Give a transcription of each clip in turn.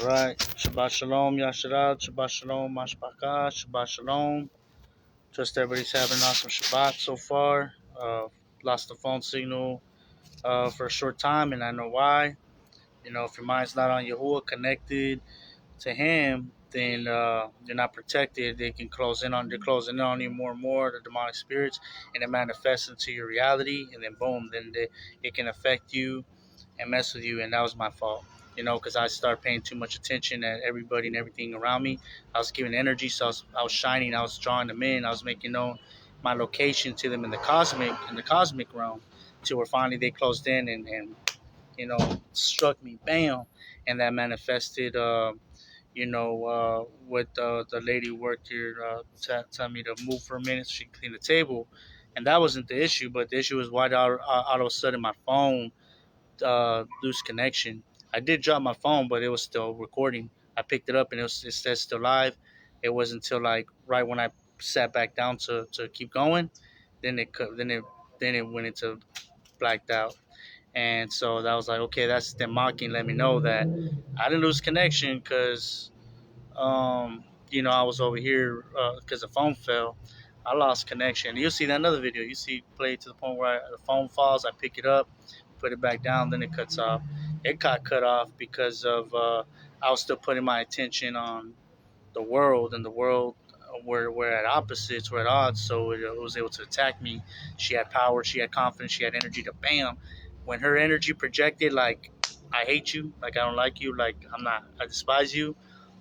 All right. Shabbat Shalom, Yasharat. Shabbat Shalom, Mashpaka. Shabbat Shalom. Trust everybody's having an awesome Shabbat so far. Lost the phone signal for a short time, and I know why. If your mind's not on YAHUAH, connected to Him, then you're not protected. They can they're closing in on you more and more, the demonic spirits, and it manifests into your reality, and then boom, it can affect you and mess with you, and that was my fault. Because I started paying too much attention at everybody and everything around me. I was giving energy, so I was shining. I was drawing them in. I was making known my location to them in the cosmic realm, till where finally they closed in and struck me, bam, and that manifested. With the lady who worked here, telling me to move for a minute so she can clean the table, and that wasn't the issue. But the issue was why all of a sudden my phone lose connection. I did drop my phone, but it was still recording. I picked it up and it said still live. It wasn't until like right when I sat back down to keep going, then it went into blacked out. And so that was like, okay, that's them mocking, let me know that I didn't lose connection because I was over here because the phone fell. I lost connection. You'll see that another video. You see play to the point where the phone falls. I pick it up, put it back down, then it cuts off. It got cut off because of I was still putting my attention on the world, and the world we're at opposites, we're at odds. So it was able to attack me. She had power, she had confidence, she had energy to bam. When her energy projected, like I hate you, like I don't like you, like I despise you,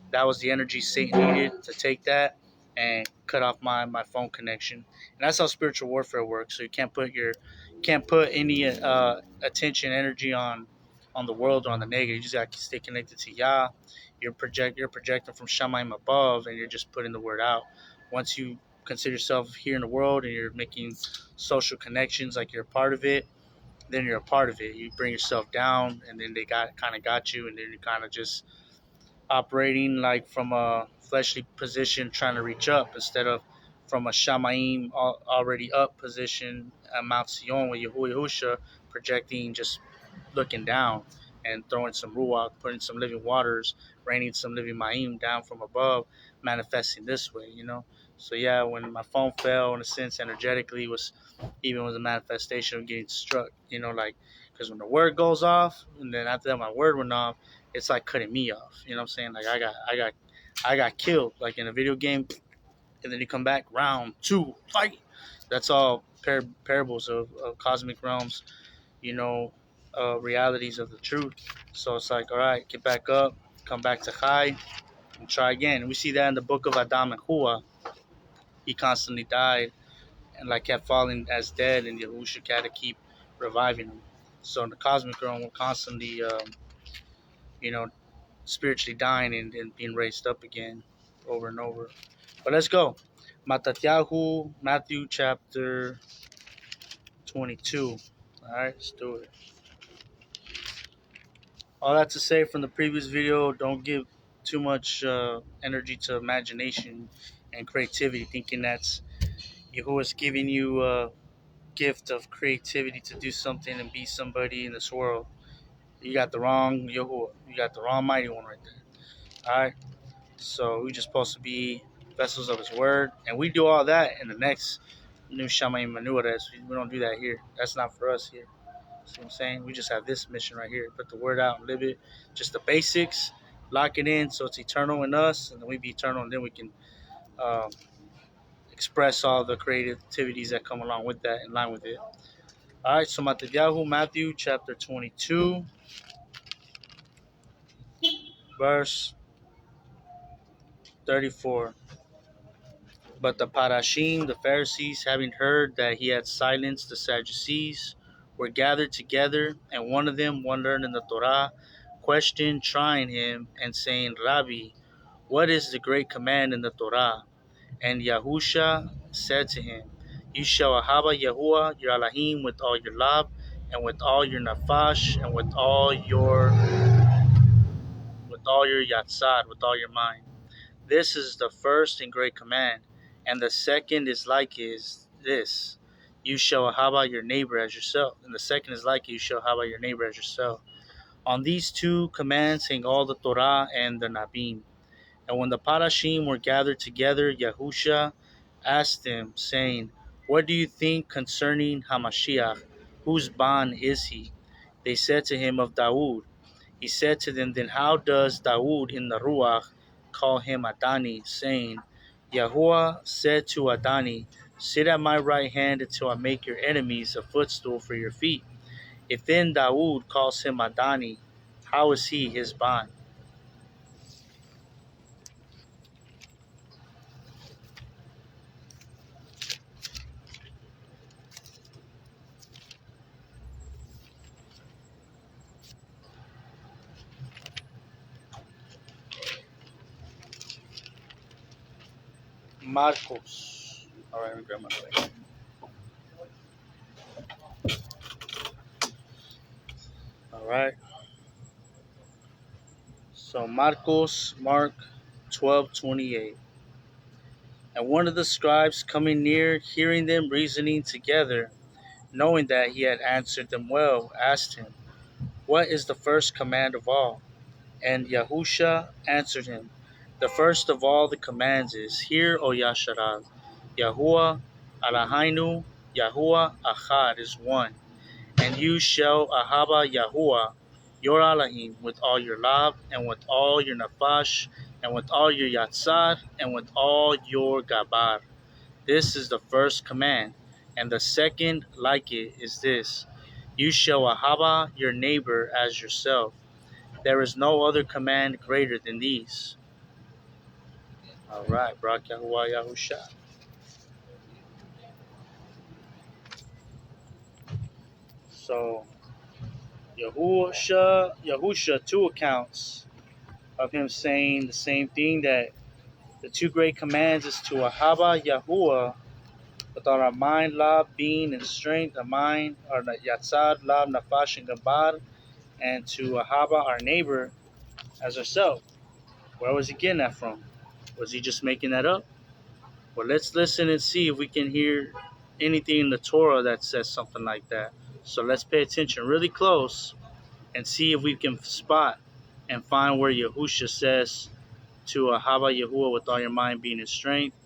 that was the energy Satan needed to take that and cut off my phone connection. And that's how spiritual warfare works. So you can't put any attention, energy on the world or on the negative. You just got to stay connected to Yah. You're projecting from Shamayim above, and you're just putting the word out. Once you consider yourself here in the world and you're making social connections, like you're a part of it, then you're a part of it. You bring yourself down, and then they got you, and then you kind of just operating like from a fleshly position, trying to reach up instead of from a Shamaim already up position at Mount Sion with YAHUSHA projecting, just looking down and throwing some ruach, putting some living waters, raining some living ma'im down from above, manifesting this way. So yeah, when my phone fell, in a sense, energetically was a manifestation of getting struck. Like because when the word goes off, and then after that my word went off, it's like cutting me off. You know what I'm saying? Like I got killed, like in a video game, and then you come back round two, fight. That's all parables of cosmic realms, realities of the truth. So it's like, all right, get back up, come back to Chai, and try again. And we see that in the book of Adam and Hua. He constantly died and like kept falling as dead, and Yahusha had to keep reviving him. So in the cosmic realm, we're constantly, you know, spiritually dying and being raised up again over and over. But let's go. Matatyahu, Matthew chapter 22. All right, let's do it. All that to say from the previous video, don't give too much energy to imagination and creativity, thinking that's Yahuwah's giving you a gift of creativity to do something and be somebody in this world. You got the wrong Yahuwah. You got the wrong mighty one right there. All right? So we're just supposed to be vessels of his word. And we do all that in the next new Shamayim Manuares. We don't do that here. That's not for us here. See what I'm saying? We just have this mission right here. Put the word out and live it. Just the basics. Lock it in so it's eternal in us. And then we be eternal. And then we can um, express all the creative activities that come along with that, in line with it. All right. So Matthew chapter 22. Verse 34. But the Parashim, the Pharisees, having heard that he had silenced the Sadducees, were gathered together, and one of them, one learned in the Torah, questioned, trying him, and saying, Rabbi, what is the great command in the Torah? And Yahusha said to him, You shall ahava Yahuwah your Elohim with all your love, and with all your nafash, and with all your yatzad, with all your mind. This is the first and great command, and the second is like is this: you shall have your neighbor as yourself. And the second is like you shall have your neighbor as yourself. On these two commands hang all the Torah and the Nabim. And when the Parashim were gathered together, Yahusha asked them, saying, "What do you think concerning Hamashiach? Whose bond is he?" They said to him, "Of Dawood." He said to them, "Then how does Dawood in the Ruach call him Adani, saying, Yahuwah said to Adani, sit at my right hand until I make your enemies a footstool for your feet? If then Dawood calls him Adani, how is he his bond?" Marcos. All right, let me grab my plate. All right. So Mark 12:28. And one of the scribes coming near, hearing them reasoning together, knowing that he had answered them well, asked him, "What is the first command of all?" And Yahusha answered him, "The first of all the commands is, Hear, O Yasharal, Yahuwah Alahainu, Yahuwah Achad is one, and you shall Ahaba Yahuwah, your Elohim, with all your love, and with all your nafash, and with all your yatzar, and with all your gabar." This is the first command, and the second like it is this: You shall Ahaba your neighbor as yourself. There is no other command greater than these. All right, Barak YAHUAH YAHUSHA. So Yahusha, two accounts of him saying the same thing, that the two great commands is to Ahaba Yahuwah with all our mind, love, being, and strength, our mind, our yatzad, love, nafash, and gabar, and to Ahaba our neighbor as ourselves. Where was he getting that from? Was he just making that up? Well, let's listen and see if we can hear anything in the Torah that says something like that. So let's pay attention really close and see if we can spot and find where Yahusha says to Ahava Yahuwah with all your mind, being in strength,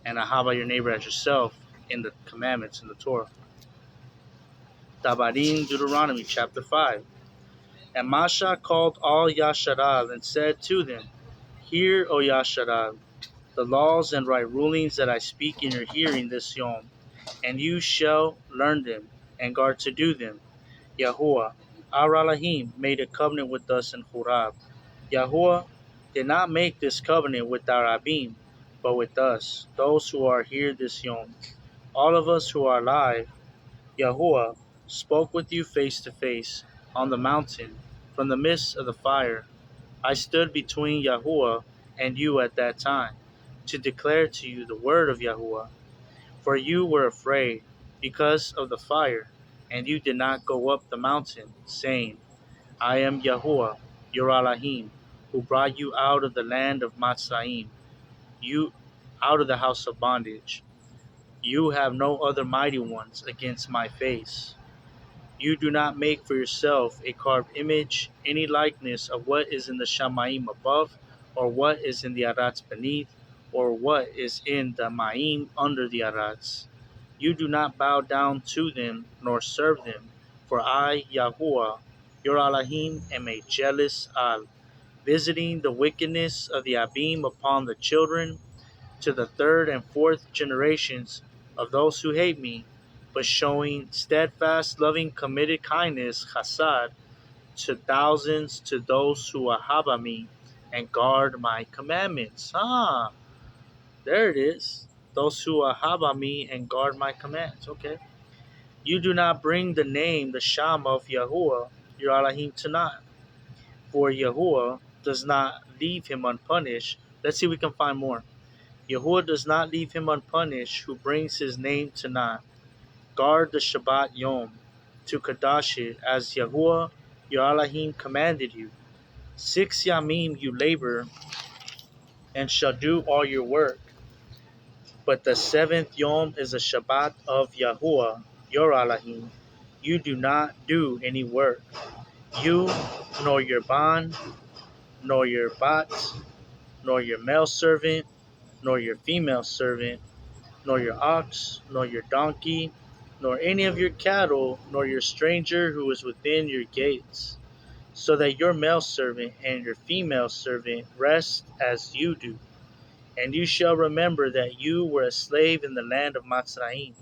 and Ahava your neighbor as yourself in the commandments in the Torah. Dabarim, Deuteronomy chapter 5. And Masha called all Yasharal and said to them, Hear, O Yasharal, the laws and right rulings that I speak in your hearing this yom, and you shall learn them and guard to do them. Yahuwah, our Elohim, made a covenant with us in Horeb. Yahuwah did not make this covenant with our Abim, but with us, those who are here this yom. All of us who are alive, Yahuwah spoke with you face to face on the mountain from the midst of the fire. I stood between Yahuwah and you at that time to declare to you the word of Yahuwah. For you were afraid because of the fire, and you did not go up the mountain, saying, I am Yahuwah, your Elohim, who brought you out of the land of Natsarym, you out of the house of bondage. You have no other mighty ones against my face. You do not make for yourself a carved image, any likeness of what is in the Shamayim above, or what is in the Arats beneath, or what is in the Ma'im under the Arats. You do not bow down to them, nor serve them, for I, Yahuwah, your Elohim, am a jealous Al, visiting the wickedness of the Abim upon the children to the third and fourth generations of those who hate me, but showing steadfast, loving, committed kindness, chasad, to thousands, to those who ahaba me and guard my commandments. There it is. Those who ahaba me and guard my commands. Okay. You do not bring the name, the Shama of Yahuwah, your Elohim, to naught, for Yahuwah does not leave him unpunished. Let's see if we can find more. Yahuwah does not leave him unpunished who brings his name to naught. Guard the Shabbat Yom, to Kadash it, as Yahuwah your Elohim commanded you. 6 Yamim you labor, and shall do all your work. But the 7th Yom is a Shabbat of Yahuwah your Elohim. You do not do any work. You, nor your bond, nor your bat, nor your male servant, nor your female servant, nor your ox, nor your donkey, nor any of your cattle, nor your stranger who is within your gates, so that your male servant and your female servant rest as you do. And you shall remember that you were a slave in the land of Natsarym,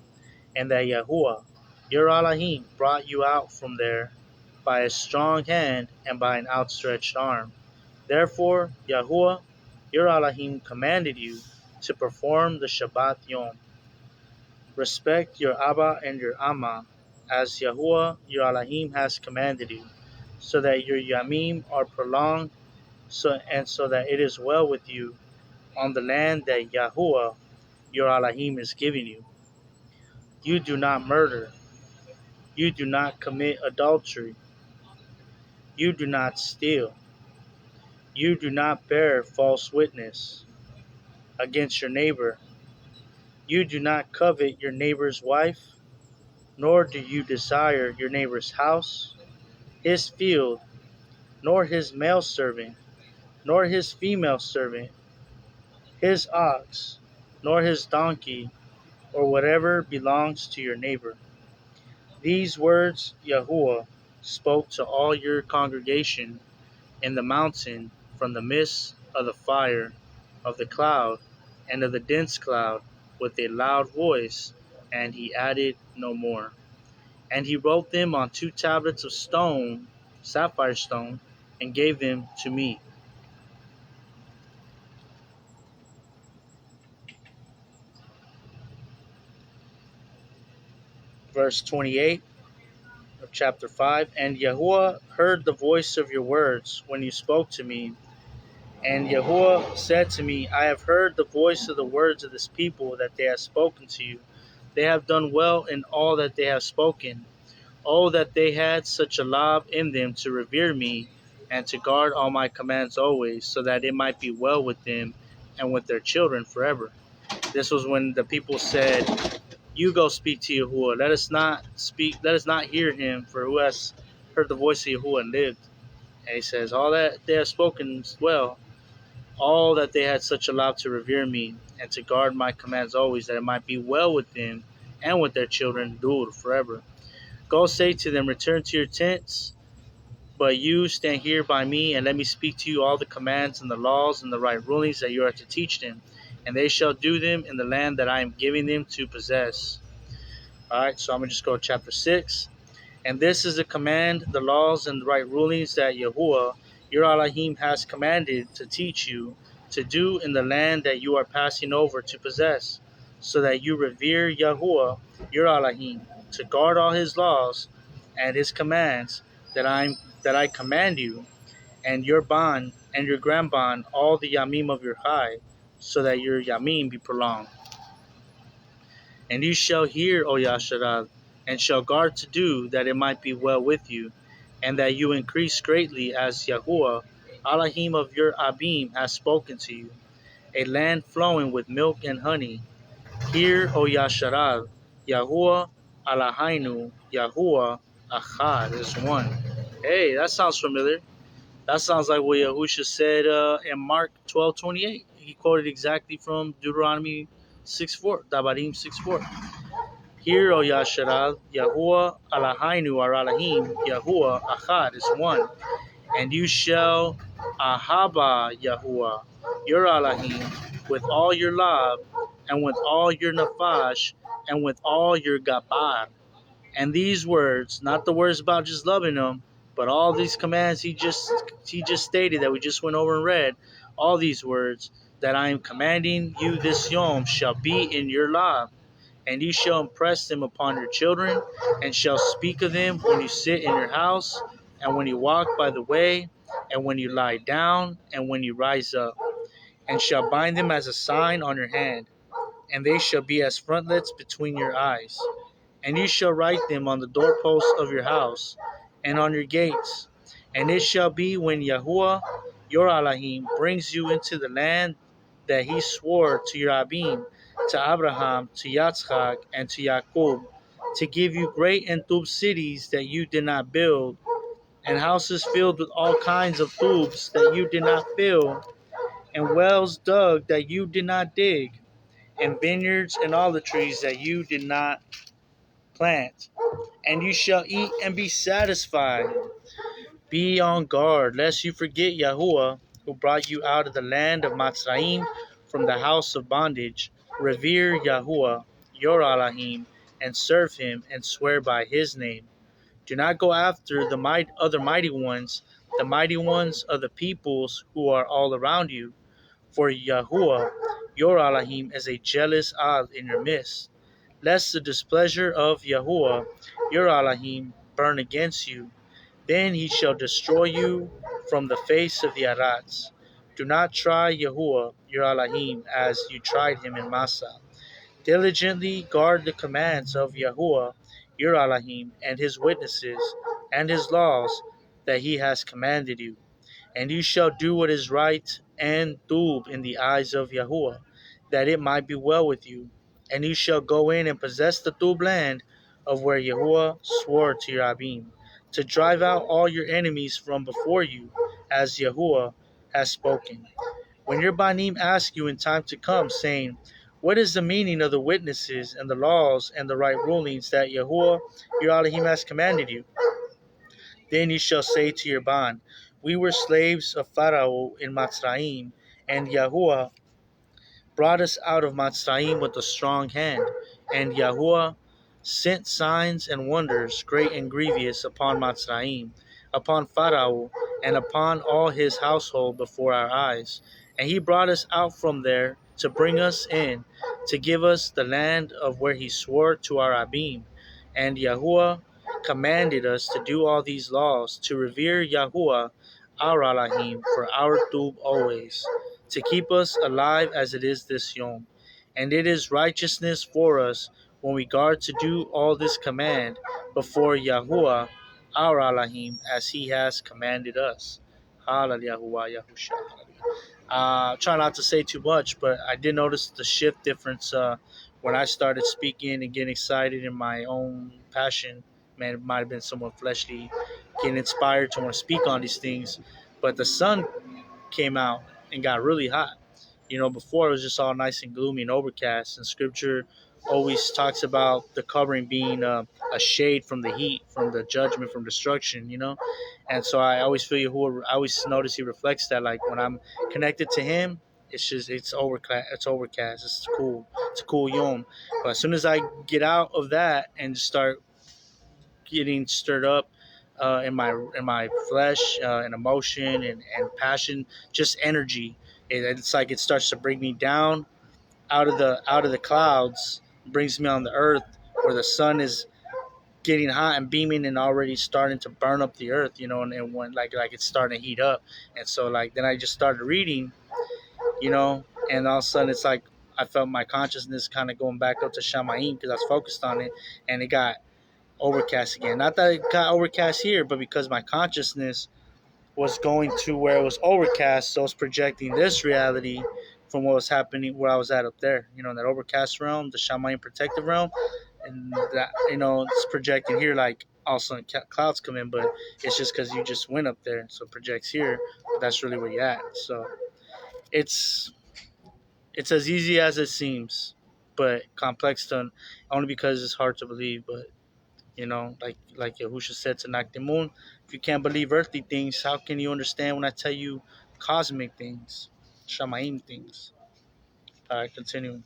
and that YAHUAH, your Elohim, brought you out from there by a strong hand and by an outstretched arm. Therefore, YAHUAH, your Elohim, commanded you to perform the Shabbat Yom. Respect your Abba and your Amma, as YAHUAH, your Elohim, has commanded you, so that your Yamim are prolonged, so that it is well with you on the land that YAHUAH, your Elohim, is giving you. You do not murder. You do not commit adultery. You do not steal. You do not bear false witness against your neighbor. You do not covet your neighbor's wife, nor do you desire your neighbor's house, his field, nor his male servant, nor his female servant, his ox, nor his donkey, or whatever belongs to your neighbor. These words YAHUAH spoke to all your congregation in the mountain from the midst of the fire, of the cloud, and of the dense cloud, with a loud voice, and he added no more. And he wrote them on 2 tablets of stone, sapphire stone, and gave them to me. Verse 28 of chapter 5. And YAHUAH heard the voice of your words when you spoke to me. And YAHUAH said to me, I have heard the voice of the words of this people that they have spoken to you. They have done well in all that they have spoken. Oh, that they had such a love in them to revere me and to guard all my commands always, so that it might be well with them and with their children forever. This was when the people said, you go speak to YAHUAH. Let us not hear him, for who has heard the voice of YAHUAH and lived? And he says, all that they have spoken well, all that they had such a love to revere me and to guard my commands always, that it might be well with them and with their children, dur, forever. Go say to them, return to your tents, but you stand here by me, and let me speak to you all the commands and the laws and the right rulings that you are to teach them, and they shall do them in the land that I am giving them to possess. All right, so I'm going to just go to chapter 6. And this is the command, the laws, and the right rulings that YAHUAH, your Elohim, has commanded to teach you to do in the land that you are passing over to possess, so that you revere YAHUAH, your Elohim, to guard all his laws and his commands that I command you, and your bond and your grand bond, all the Yamim of your high, so that your Yamim be prolonged. And you shall hear, O Yasharad, and shall guard to do that it might be well with you, and that you increase greatly, as YAHUAH, Elohim of your Abim, has spoken to you, a land flowing with milk and honey. Hear, O Yasharad, YAHUAH, Eloheinu, YAHUAH, Echad is one. Hey, that sounds familiar. That sounds like what YAHUSHA said in Mark 12:28. He quoted exactly from Deuteronomy 6:4, Dabarim 6:4. Hear, O Yasharal, YAHUAH, Eloheinu, our Elohim, YAHUAH, Echad is one. And you shall Ahaba YAHUAH, your Elohim, with all your love, and with all your nafash, and with all your gabar. And these words, not the words about just loving them, but all these commands he just stated that we just went over and read, all these words that I am commanding you this yom shall be in your love, and you shall impress them upon your children, and shall speak of them when you sit in your house, and when you walk by the way, and when you lie down, and when you rise up, and shall bind them as a sign on your hand, and they shall be as frontlets between your eyes. And you shall write them on the doorposts of your house and on your gates. And it shall be when YAHUAH, your Elohim, brings you into the land that he swore to your Abim, to Abraham, to Yitzchak, and to Jacob, to give you great and tub cities that you did not build, and houses filled with all kinds of tubes that you did not fill, and wells dug that you did not dig, and vineyards and olive trees that you did not plant. And you shall eat and be satisfied. Be on guard, lest you forget Yahuwah, who brought you out of the land of Natsarym from the house of bondage. Revere Yahuwah, your Elohim, and serve him, and swear by his name. Do not go after the other mighty ones, the mighty ones of the peoples who are all around you. For Yahuwah, your Elohim, is a jealous Ad in your midst, lest the displeasure of Yahuwah, your Elohim, burn against you. Then he shall destroy you from the face of the Arats. Do not try Yahuwah, your Elohim, as you tried him in Massa. Diligently guard the commands of Yahuwah, your Elohim, and his witnesses, and his laws that he has commanded you. And you shall do what is right and due in the eyes of Yahuwah, that it might be well with you. And you shall go in and possess the due land of where Yahuwah swore to your Abim, to drive out all your enemies from before you, as Yahuwah has spoken. When your Banim ask you in time to come, saying, what is the meaning of the witnesses and the laws and the right rulings that Yahuwah your Elohim has commanded you? Then you shall say to your bond, we were slaves of Pharaoh in Mitzrayim, and Yahuwah brought us out of Mitzrayim with a strong hand. And Yahuwah sent signs and wonders, great and grievous, upon Mitzrayim, upon Pharaoh, and upon all his household before our eyes. And he brought us out from there to bring us in, to give us the land of where he swore to our Abim. And Yahuwah commanded us to do all these laws, to revere Yahuwah, our Elohim, for our dub always, to keep us alive as it is this yom. And it is righteousness for us when we guard to do all this command before Yahuwah, our Elohim, as he has commanded us. Hallelujah, YAHUSHA. Try not to say too much, but I did notice the shift difference when I started speaking and getting excited in my own passion. Man, it might have been somewhat fleshly, getting inspired to want to speak on these things. But the sun came out and got really hot. Before it was just all nice and gloomy and overcast. And scripture always talks about the covering being a shade from the heat, from the judgment, from destruction. And so I always feel I always notice he reflects that. Like when I'm connected to him, it's overcast. It's cool. It's a cool yom. But as soon as I get out of that and just start getting stirred up in my flesh and emotion and passion, just energy. It's like it starts to bring me down out of the clouds, brings me on the earth where the sun is getting hot and beaming and already starting to burn up the earth, and when like it's starting to heat up. And so like then I just started reading, and all of a sudden it's like I felt my consciousness kind of going back up to Shamayim because I was focused on it, and it got overcast again. Not that it got overcast here, but because my consciousness was going to where it was overcast, so it's projecting this reality from what was happening where I was at up there, in that overcast realm, the Shamayim protective realm, and that it's projecting here like all of a sudden clouds come in, but it's just because you just went up there, so it projects here, but that's really where you're at. So it's as easy as it seems, but complex to only because it's hard to believe, but like Yahusha said to Naktimun, if you can't believe earthly things, how can you understand when I tell you cosmic things, Shamaim things? All right, continuing.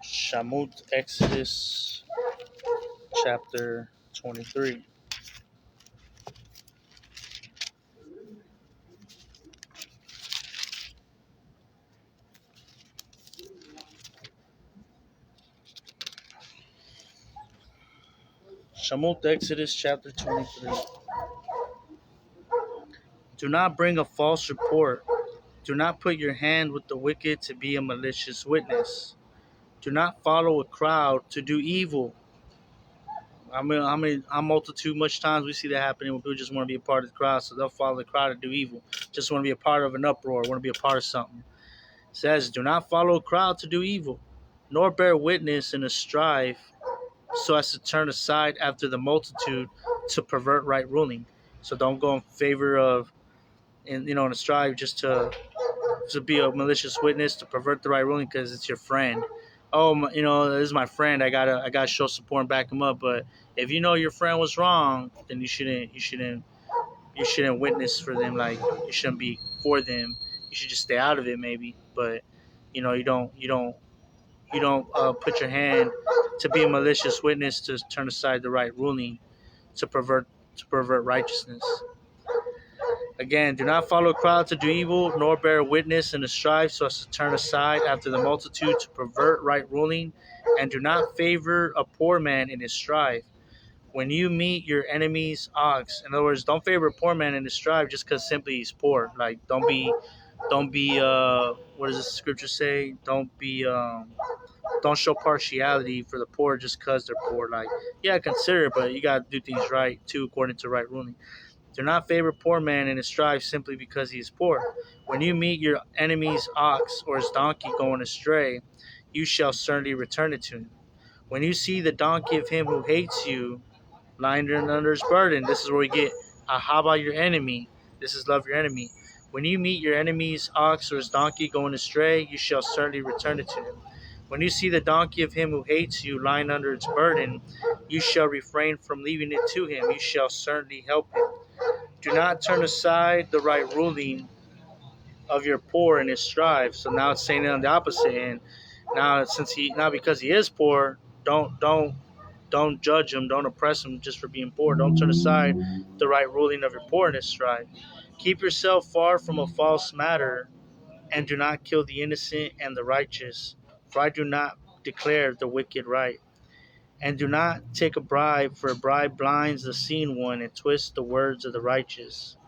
Shamut, Exodus, chapter 23. Shamut, Exodus, chapter 23. Do not bring a false report. Do not put your hand with the wicked to be a malicious witness. Do not follow a crowd to do evil. How multitude much times we see that happening when people just want to be a part of the crowd, so they'll follow the crowd to do evil. Just want to be a part of an uproar, want to be a part of something. says, "Do not follow a crowd to do evil, nor bear witness in a strife, so as to turn aside after the multitude to pervert right ruling." So don't go in favor of, in a strive just to be a malicious witness to pervert the right ruling because it's your friend. Oh, this is my friend. I gotta show support and back him up. But if you know your friend was wrong, then you shouldn't witness for them. Like, you shouldn't be for them. You should just stay out of it, maybe. But you don't put your hand to be a malicious witness to turn aside the right ruling to pervert righteousness. Again, do not follow a crowd to do evil, nor bear witness in the strife so as to turn aside after the multitude to pervert right ruling, and do not favor a poor man in his strife. When you meet your enemy's ox, in other words, don't favor a poor man in his strife just because simply he's poor. Like, don't be. What does the scripture say? Don't show partiality for the poor just because they're poor. Like, yeah, consider it, but you gotta do things right too, according to right ruling. Do not favor poor man in his strife simply because he is poor. When you meet your enemy's ox or his donkey going astray, you shall certainly return it to him. When you see the donkey of him who hates you lying under his burden, this is where we get how about your enemy? This is love your enemy. When you meet your enemy's ox or his donkey going astray, you shall certainly return it to him. When you see the donkey of him who hates you lying under its burden, you shall refrain from leaving it to him. You shall certainly help him. Do not turn aside the right ruling of your poor in his strife. So now it's saying it on the opposite end. Now because he is poor, don't judge him, don't oppress him just for being poor. Don't turn aside the right ruling of your poor in his strife. Keep yourself far from a false matter, and do not kill the innocent and the righteous, for I do not declare the wicked right. And do not take a bribe, for a bribe blinds the seen one and twists the words of the righteous.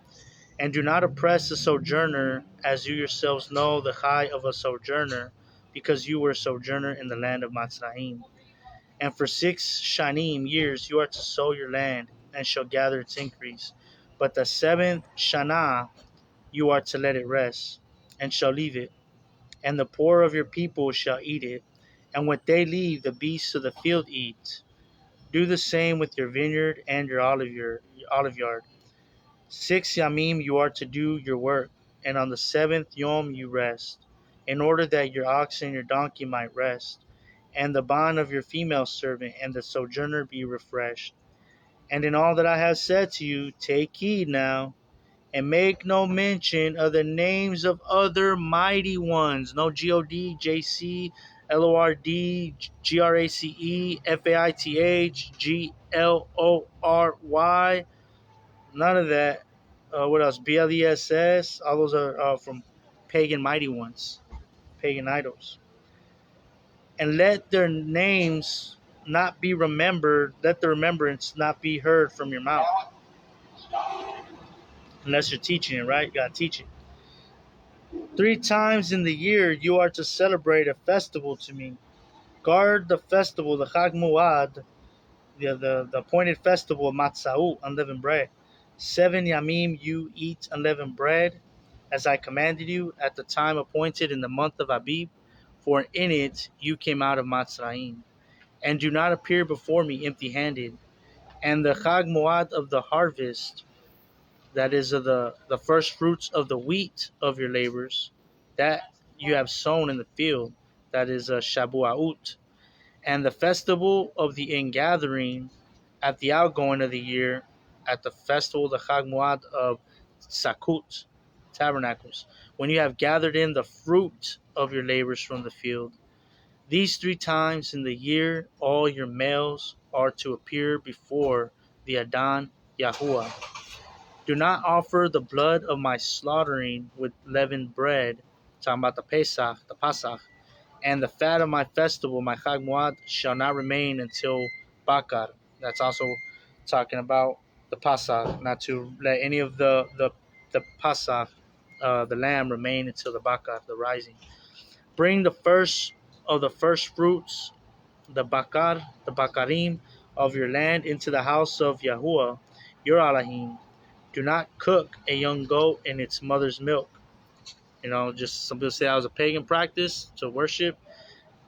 And do not oppress a sojourner, as you yourselves know the high of a sojourner, because you were a sojourner in the land of Natsarym. And for 6 years you are to sow your land, and shall gather its increase. But the 7th Shana you are to let it rest, and shall leave it. And the poor of your people shall eat it, and what they leave the beasts of the field eat. Do the same with your vineyard and your olive yard. 6 you are to do your work, and on the 7th Yom you rest, in order that your ox and your donkey might rest, and the bond of your female servant and the sojourner be refreshed. And in all that I have said to you, take heed now, and make no mention of the names of other mighty ones. No God, JC, Lord, Grace, Faith, Glory. None of that. What else? BLESS. All those are from pagan mighty ones, pagan idols. And let their names not be remembered. Let the remembrance not be heard from your mouth. Unless you're teaching it, right? You got to teach it. 3 times in the year you are to celebrate a festival to me. Guard the festival, the Chag Muad, the appointed festival of Matzah, unleavened bread. 7 Yamim you eat unleavened bread, as I commanded you, at the time appointed in the month of Abib, for in it you came out of Matzrayim. And do not appear before me empty-handed. And the Chag Moad of the harvest, that is of the first fruits of the wheat of your labors, that you have sown in the field, that is a Shabuaut. And the festival of the ingathering at the outgoing of the year, at the festival, the Chag Moad of Sakut, tabernacles, when you have gathered in the fruit of your labors from the field. These 3 times in the year all your males are to appear before the Adon YAHUAH. Do not offer the blood of my slaughtering with leavened bread, talking about the Pasach, and the fat of my festival, my Chag Moad, shall not remain until Bakar. That's also talking about the Pasach, not to let any of the Pasach, the lamb, remain until the Bakar, the rising. Bring the first of the first fruits, the Bakar, the Bakarim of your land, into the house of Yahuwah, your Elohim. Do not cook a young goat in its mother's milk. Just some people say that was a pagan practice to worship.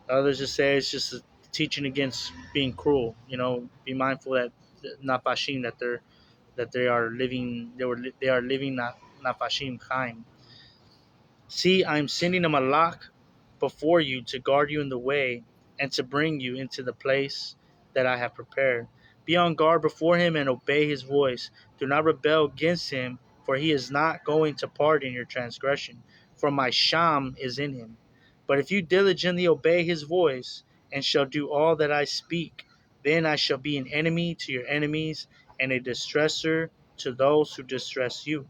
Others just say it's just a teaching against being cruel. Be mindful that nafashim that they are living nafashim chaim. See, I am sending a malach before you to guard you in the way and to bring you into the place that I have prepared. Be on guard before him and obey his voice. Do not rebel against him, for he is not going to pardon your transgression, for my sham is in him. But if you diligently obey his voice and shall do all that I speak, then I shall be an enemy to your enemies and a distresser to those who distress you.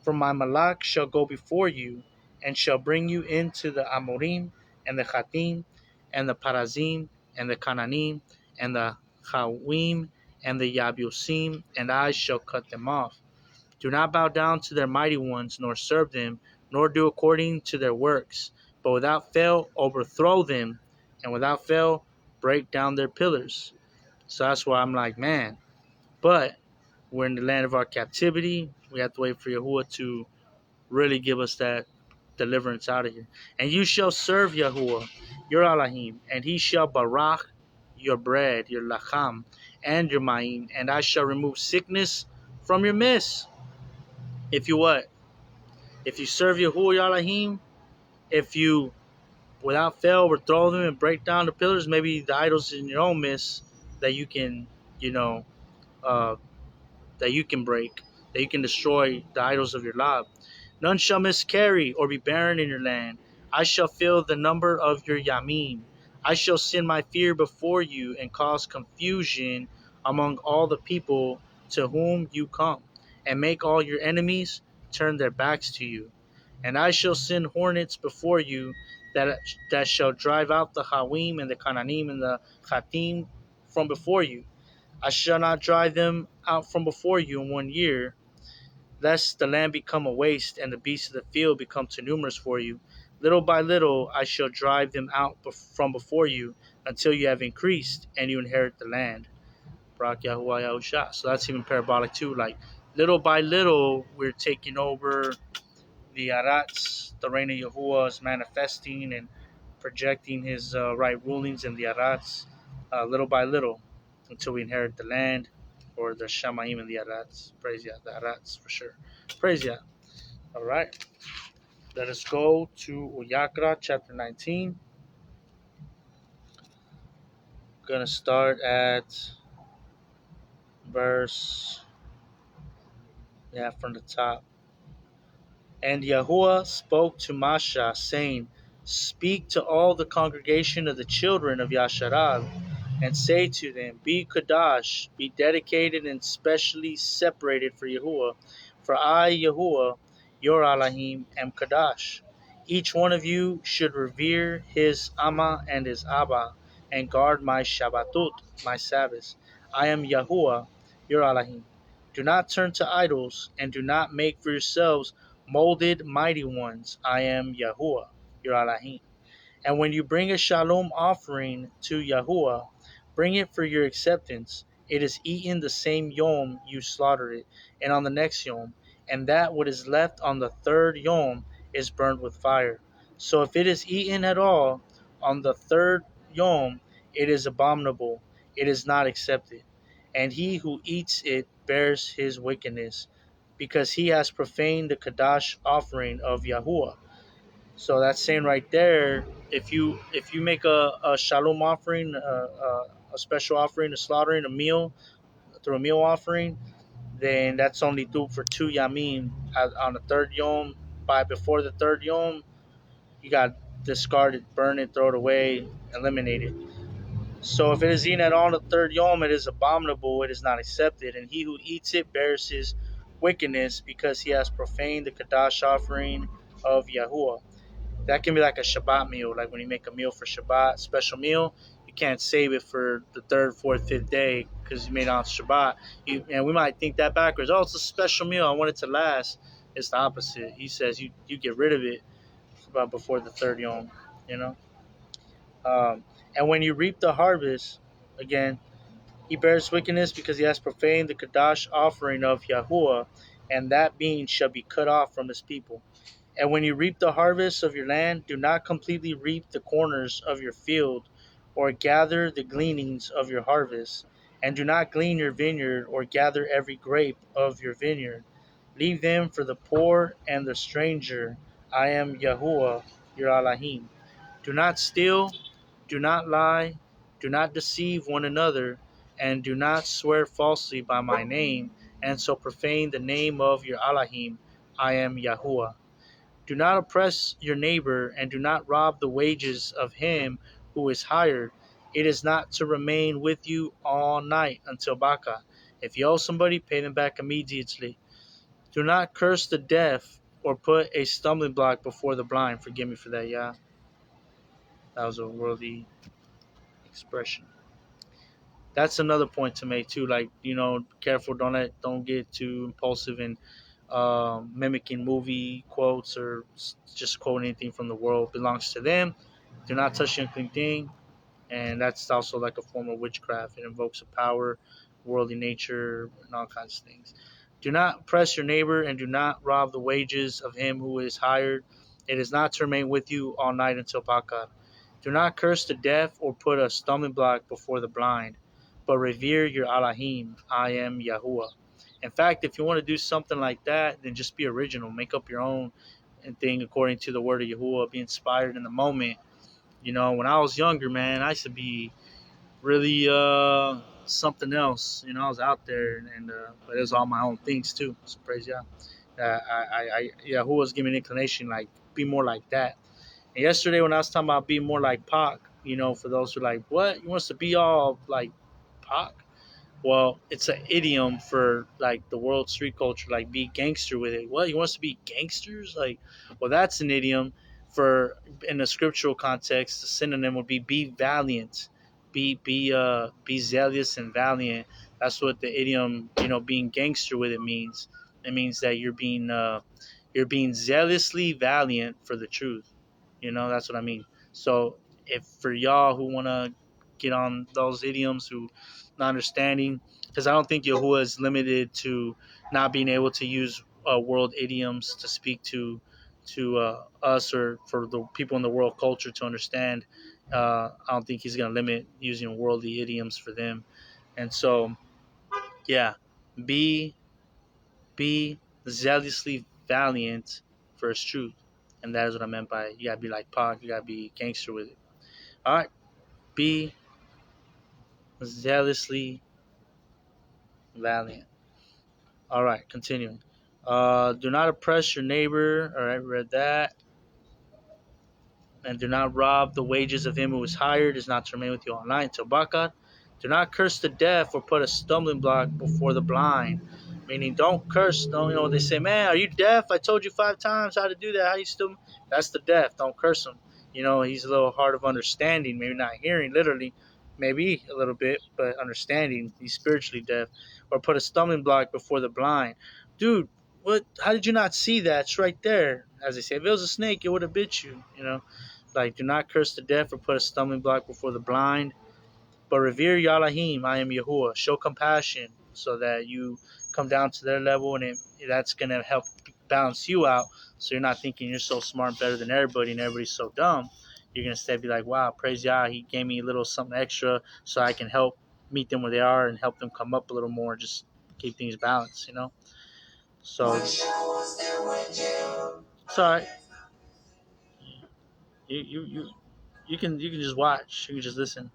For my malach shall go before you, and shall bring you into the Amorim, and the Chatim, and the Parazim, and the Cananim, and the Chawim, and the Yabusim, and I shall cut them off. Do not bow down to their mighty ones, nor serve them, nor do according to their works, but without fail overthrow them, and without fail break down their pillars. So that's why I'm like, man, but we're in the land of our captivity. We have to wait for Yahuwah to really give us that deliverance out of here. And you shall serve Yahuwah, your Elohim, and he shall barak your bread, your lacham, and your ma'im, and I shall remove sickness from your midst. If you what? If you serve Yahuwah, your Elohim, if you without fail overthrow them and break down the pillars, maybe the idols in your own midst that you can, you know, uh, that you can break, that you can destroy the idols of your life. None shall miscarry or be barren in your land. I shall fill the number of your yamim. I shall send my fear before you and cause confusion among all the people to whom you come, and make all your enemies turn their backs to you. And I shall send hornets before you that shall drive out the Hawim and the Cananim and the Chatim from before you. I shall not drive them out from before you in 1 year, lest the land become a waste and the beasts of the field become too numerous for you. Little by little I shall drive them out from before you until you have increased and you inherit the land. BARAK YAHUAH YAHUSHA. So that's even parabolic too. Like little by little we're taking over the Arats. The reign of Yahuwah is manifesting and projecting his right rulings in the Arats little by little until we inherit the land or the Shamaim and the Arats. Praise Yah, the Arats for sure. Praise Yah. All right. Let us go to Uyakra chapter 19. Gonna start at verse, from the top. And Yahuwah spoke to Masha, saying, Speak to all the congregation of the children of Yasharal, and say to them, Be Kadash, be dedicated and specially separated for Yahuwah. For I, Yahuwah, your Elohim, am Kadash. Each one of you should revere his Amma and his Abba, and guard my Shabbatut, my Sabbaths. I am Yahuwah, your Elohim. Do not turn to idols, and do not make for yourselves molded mighty ones. I am Yahuwah, your Elohim. And when you bring a shalom offering to Yahuwah, bring it for your acceptance. It is eaten the same yom you slaughtered it, and on the next yom, and that what is left on the third yom is burned with fire. So if it is eaten at all on the third yom, it is abominable, it is not accepted. And he who eats it bears his wickedness, because he has profaned the Kadash offering of Yahuwah. So that's saying right there, if you make a shalom offering, a special offering, a slaughtering, a meal through a meal offering, then that's only due for 2 yamim. On the third yom, by before the third yom, you got discard it, burn it, throw it away, eliminate it. So if it is eaten at all on the third yom, it is abominable, it is not accepted, and he who eats it bears his wickedness, because he has profaned the Kadash offering of Yahuwah. That can be like a Shabbat meal, like when you make a meal for Shabbat, special meal. You can't save it for the third, fourth, fifth day because you made it on Shabbat. And we might think that backwards. Oh, it's a special meal. I want it to last. It's the opposite. He says you get rid of it before the third yom, you know. And when you reap the harvest, again, he bears wickedness because he has profaned the Kadash offering of Yahuwah, and that being shall be cut off from his people. And when you reap the harvest of your land, do not completely reap the corners of your field, or gather the gleanings of your harvest. And do not glean your vineyard, or gather every grape of your vineyard. Leave them for the poor and the stranger. I am Yahuwah, your Elohim. Do not steal, do not lie, do not deceive one another, and do not swear falsely by my name, and so profane the name of your Elohim. I am Yahuwah. Do not oppress your neighbor, and do not rob the wages of him who is hired. It is not to remain with you all night until Baka. If you owe somebody, pay them back immediately. Do not curse the deaf or put a stumbling block before the blind. Forgive me for that, yeah. That was a worldly expression. That's another point to make too. Like, careful, don't get too impulsive in mimicking movie quotes or just quote anything from the world. Belongs to them. Do not touch the unclean thing, and that's also like a form of witchcraft. It invokes a power, worldly nature, and all kinds of things. Do not oppress your neighbor, and do not rob the wages of him who is hired. It is not to remain with you all night until Bakar. Do not curse the deaf or put a stumbling block before the blind, but revere your Elohim. I am Yahuwah. In fact, if you want to do something like that, then just be original. Make up your own thing according to the word of Yahuwah. Be inspired in the moment. When I was younger, man, I used to be really something else. I was out there, and but it was all my own things too. So praise Yah. Yahuwah's giving me an inclination, like, be more like that. And yesterday when I was talking about being more like Pac, for those who are like, what? You want us to be all like Pac? Well, it's an idiom for like the world street culture, like be gangster with it. What, you want us to be gangsters? Like, well, that's an idiom for in a scriptural context. The synonym would be valiant, be zealous and valiant. That's what the idiom, being gangster with it means. It means that you're being zealously valiant for the truth. That's what I mean. So if for y'all who wanna get on those idioms, who not understanding, because I don't think Yahuwah is limited to not being able to use world idioms to speak to us or for the people in the world culture to understand. I don't think he's gonna limit using worldly idioms for them, and so yeah, be be zealously valiant for his truth, and that is what I meant by you gotta be like Pac, you gotta be gangster with it. All right, be zealously valiant. All right, continuing. Do not oppress your neighbor. All right, read that. And do not rob the wages of him who is hired, is not to remain with you all night until Bakat. Do not curse the deaf or put a stumbling block before the blind. Meaning, don't curse. Don't, they say, man, are you deaf? I told you 5 times how to do that. How you still? That's the deaf. Don't curse him. He's a little hard of understanding, maybe not hearing literally, maybe a little bit, but understanding. He's spiritually deaf. Or put a stumbling block before the blind. Dude, what? How did you not see that? It's right there. As they say, if it was a snake, it would have bit you. Like, do not curse the deaf or put a stumbling block before the blind, but revere Yalahim. I am Yahuwah. Show compassion so that you come down to their level, and that's going to help balance you out. So you're not thinking you're so smart, better than everybody, and everybody's so dumb. You're going to instead be like, wow, praise Yah. He gave me a little something extra so I can help meet them where they are and help them come up a little more. Just keep things balanced. So it's all right. You can just watch. You can just listen.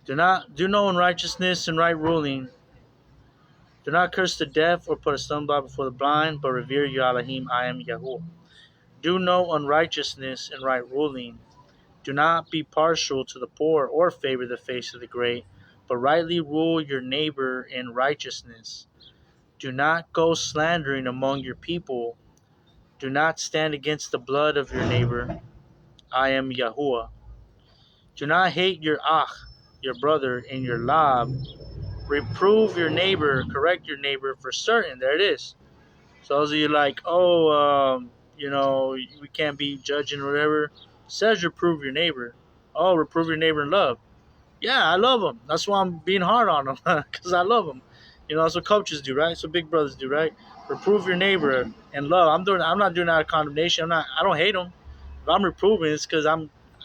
Do not do no unrighteousness and right ruling. Do not curse the deaf or put a stumbling block before the blind, but revere your Elohim. I am Yahuwah. Do no unrighteousness and right ruling. Do not be partial to the poor or favor the face of the great, but rightly rule your neighbor in righteousness. Do not go slandering among your people. Do not stand against the blood of your neighbor. I am Yahuwah. Do not hate your your brother, in your lab. Reprove your neighbor, correct your neighbor for certain. There it is. So those of you like, we can't be judging or whatever. It says reprove your neighbor. Oh, reprove your neighbor in love. Yeah, I love him. That's why I'm being hard on him, because I love him. You know, that's what coaches do, right? That's what big brothers do, right? Reprove your neighbor and love. I'm not doing that out of condemnation. I don't hate them. If I'm reproving, it's because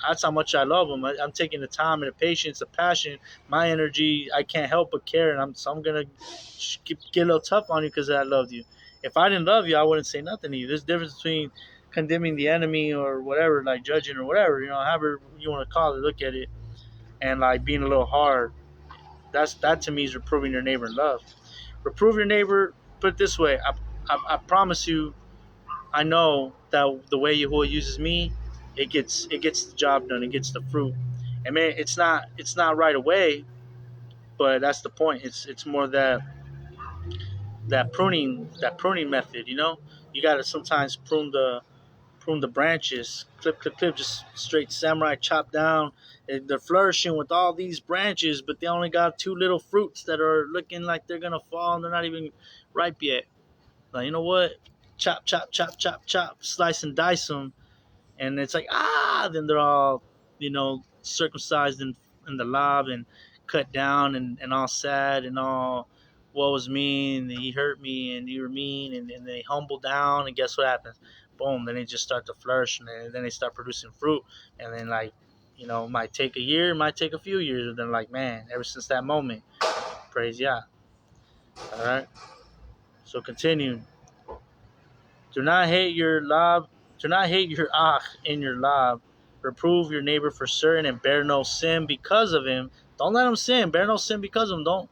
that's how much I love them. I'm taking the time and the patience, the passion, my energy. I can't help but care, and I'm gonna get a little tough on you because I loved you. If I didn't love you, I wouldn't say nothing to you. There's a difference between condemning the enemy or whatever, like judging or whatever, however you want to call it, look at it, and like being a little hard. That to me is reproving your neighbor in love. Reprove your neighbor. Put it this way: I promise you, I know that the way Yahuwah uses me, it gets the job done. It gets the fruit. And man, it's not right away, but that's the point. It's more that pruning method. You got to sometimes prune the branches, clip, just straight samurai chop down. They're flourishing with all these branches, but they only got two little fruits that are looking like they're gonna fall, and they're not even ripe yet. Like, you know what? Chop, chop, chop, chop, chop, slice and dice them, and it's like, then they're all circumcised in the lob and cut down, and all sad and all, what was mean, he hurt me and you were mean, and they humble down, and guess what happens? Boom, then they just start to flourish, and then they start producing fruit, and then, like, it might take a year, it might take a few years, but then, like, man, ever since that moment, praise Yah. All right, so continue. Do not hate your lab. Do not hate your ach in your lab. Reprove your neighbor for certain and bear no sin because of him. Don't let him sin. Bear no sin because of him. Don't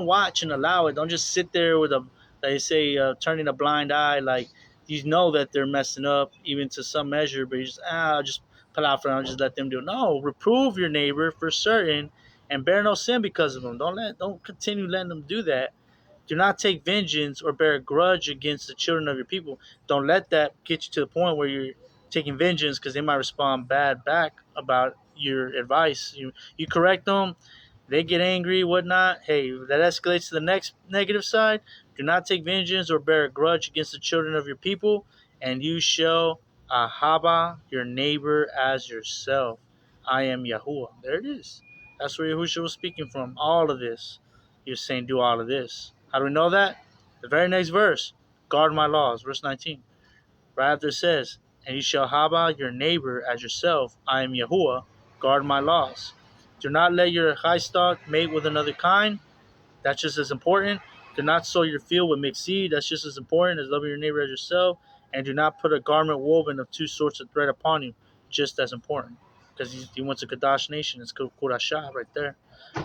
watch and allow it. Don't just sit there with they say, turning a blind eye. Like, you know that they're messing up, even to some measure, but you just pull out for them. Just let them do it. No, reprove your neighbor for certain and bear no sin because of them. Don't continue letting them do that. Do not take vengeance or bear a grudge against the children of your people. Don't let that get you to the point where you're taking vengeance, because they might respond bad back about your advice. You correct them, they get angry, whatnot. Hey, that escalates to the next negative side. Do not take vengeance or bear a grudge against the children of your people, and you shall ahaba your neighbor as yourself. I am Yahuwah. There it is. That's where Yahusha was speaking from. All of this. He was saying, do all of this. How do we know that? The very next verse. Guard my laws. Verse 19. Right after it says, and you shall haba your neighbor as yourself. I am Yahuwah. Guard my laws. Do not let your livestock mate with another kind. That's just as important. Do not sow your field with mixed seed. That's just as important as loving your neighbor as yourself. And do not put a garment woven of two sorts of thread upon you. Just as important. Because he wants a Kadash nation. It's Kurashah right there.